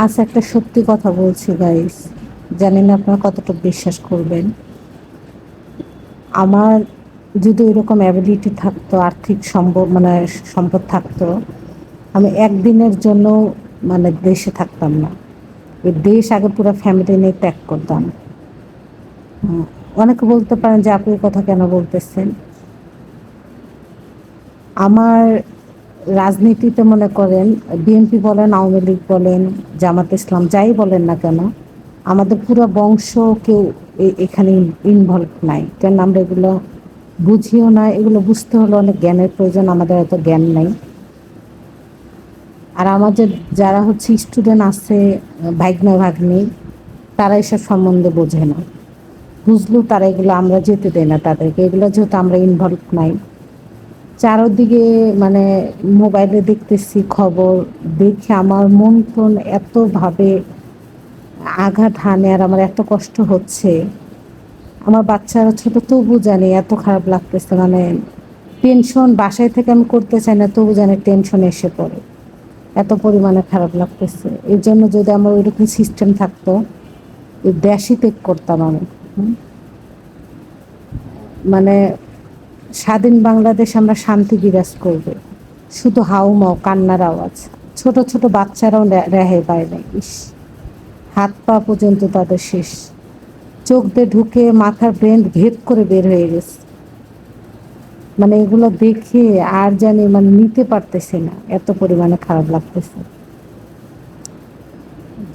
আচ্ছা, একটা সত্যি কথা বলছি গাইস, জানি না আপনারা কতটুকু বিশ্বাস করবেন। আমার যদি এরকম অ্যাবিলিটি থাকতো, আর্থিক সম্ভব মানে সম্পদ থাকতো, আমি একদিনের জন্য মানে দেশে থাকতাম না। এই দেশ আগে পুরো ফ্যামিলি নিয়ে ত্যাগ করতাম। হুম, অনেকে বলতে পারেন যে আপনি এই কথা কেন বলতেছেন। আমার রাজনীতিতে মনে করেন বিএনপি বলেন, আওয়ামী লীগ বলেন, জামাত ইসলাম যাই বলেন না কেন, আমাদের পুরো বংশ কেউ এখানে ইনভলভ নাই। কেন আমরা এগুলো বুঝিও না, এগুলো বুঝতে হলে অনেক জ্ঞানের প্রয়োজন, আমাদের এত জ্ঞান নাই। আর আমাদের যারা হচ্ছে স্টুডেন্ট আছে, ভাগ্না ভাগ্নি, তারা এসব সম্বন্ধে বোঝে না। বুঝলেও তারা এগুলো আমরা যেতে দেয় না তাদেরকে, এগুলো যেহেতু আমরা ইনভলভ নাই। চারদিকে মানে মোবাইলে দেখতেছি খবর, দেখে আমার মন টন এতভাবে আঘাত হানে, আর আমার এত কষ্ট হচ্ছে। আমার বাচ্চারা ছোট, তবু জানি এত খারাপ লাগতেছে, মানে টেনশন বাসায় থেকে আমি করতে চাই না, তবু জানি টেনশন এসে পড়ে, এত পরিমাণে খারাপ লাগতেছে। এর জন্য যদি আমার ওইরকম সিস্টেম থাকতো, এই দেশই ত্যাগ করতাম আমি। হুম, মানে স্বাধীন বাংলাদেশ আমরা শান্তি বিরাজ করবে, শুধু হাউমাউ কান্নার আওয়াজ। ছোট ছোট বাচ্চারাও রেহাই পায় না। ইস, হাত পা পর্যন্ত তাদের শেষ, চোখ দিয়ে ঢুকে মাথার ব্রেন ভেদ করে বের হয়ে গেছে। মানে এগুলো দেখে আর জানি মানে নিতে পারতেছি না, এত পরিমাণে খারাপ লাগতেছে।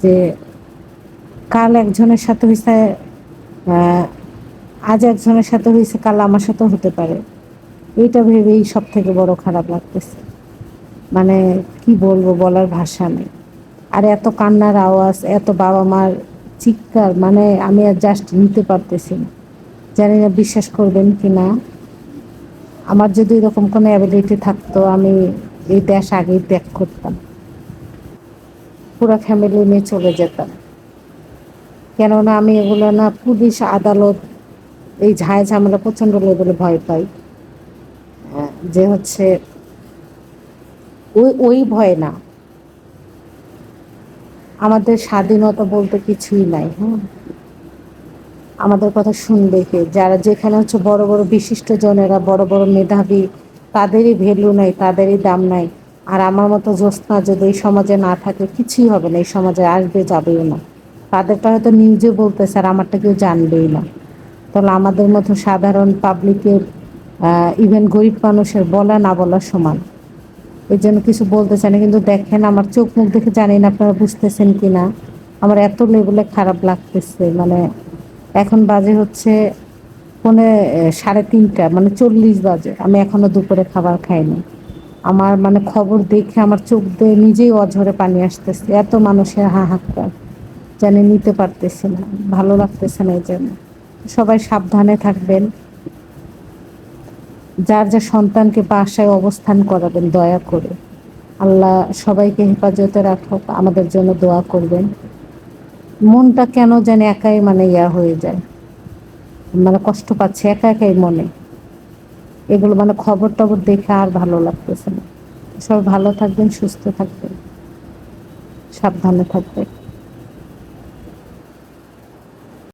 যে কাল একজনের সাথে হয়েছে, আহ, আজ একজনের সাথে হয়েছে, কাল আমার সাথেও হতে পারে। এইটা ভেবেই সব থেকে বড় খারাপ লাগতেছে। মানে কি বলবো, বলার ভাষা নেই। আর এত কান্নার আওয়াজ, এত বাবা মার চিৎকার, মানে আমি আর জাস্ট নিতে পারতেছি না। জানি না বিশ্বাস করবেন কি না, আমার যদি এরকম কোনো অ্যাবিলিটি থাকতো, আমি এই দেশ আগেই ত্যাগ করতাম, পুরো ফ্যামিলি নিয়ে চলে যেতাম। কেননা আমি এগুলো না, পুলিশ আদালত এই ঝামেলা প্রচণ্ড লেভেলে ভয় পাই। যে হচ্ছে ওই ওই ভয় না, আমাদের স্বাধীনতা বলতে কিছুই নাই। হ্যাঁ, আমাদের কথা শুনবে কে? যারা যেখানে হচ্ছে বড় বড় বিশিষ্ট জনেরা, বড় বড় মেধাবী, তাদেরই ভ্যালু নাই, তাদেরই দাম নাই। আর আমার মতো জ্যোৎস্না যদি এই সমাজে না থাকে, কিছুই হবে না, এই সমাজে আসবে যাবেও না। তাদেরটা হয়তো নিউজে বলতেছে, আর আমারটা কেউ জানবেই না। তাহলে আমাদের মতো সাধারণ পাবলিকের, ইভেন গরিব মানুষের বলা না বলা সমান। এই জন্য কিছু বলতে চাই না, কিন্তু দেখেন আমার চোখ মুখ দেখে, জানি না আপনারা বুঝতেছেন কি না, আমার এত লেভেলে খারাপ লাগতেছে। মানে এখন বাজে হচ্ছে 3:30, মানে 40 বাজে, আমি এখনো দুপুরে খাবার খাইনি। আমার মানে খবর দেখে আমার চোখ দিয়ে নিজেই অঝরে পানি আসতেছে, এত মানুষের হাহাকার, জানি নিতে পারতেছি না, ভালো লাগতেছে না। এই জন্য সবাই সাবধানে থাকবেন, যার যা সন্তানকে বাসায় অবস্থান করাবেন দয়া করে। আল্লাহ সবাইকে হেফাজতে রাখুক, আমাদের জন্য দোয়া করবেন। মনটা কেন জানি একাই মানে হয়ে যায়, মানে কষ্ট পাচ্ছে একা একাই মনে। এগুলো মানে খবর টবর দেখে আর ভালো লাগতেছে না। সবাই ভালো থাকবেন, সুস্থ থাকবেন, সাবধানে থাকবেন।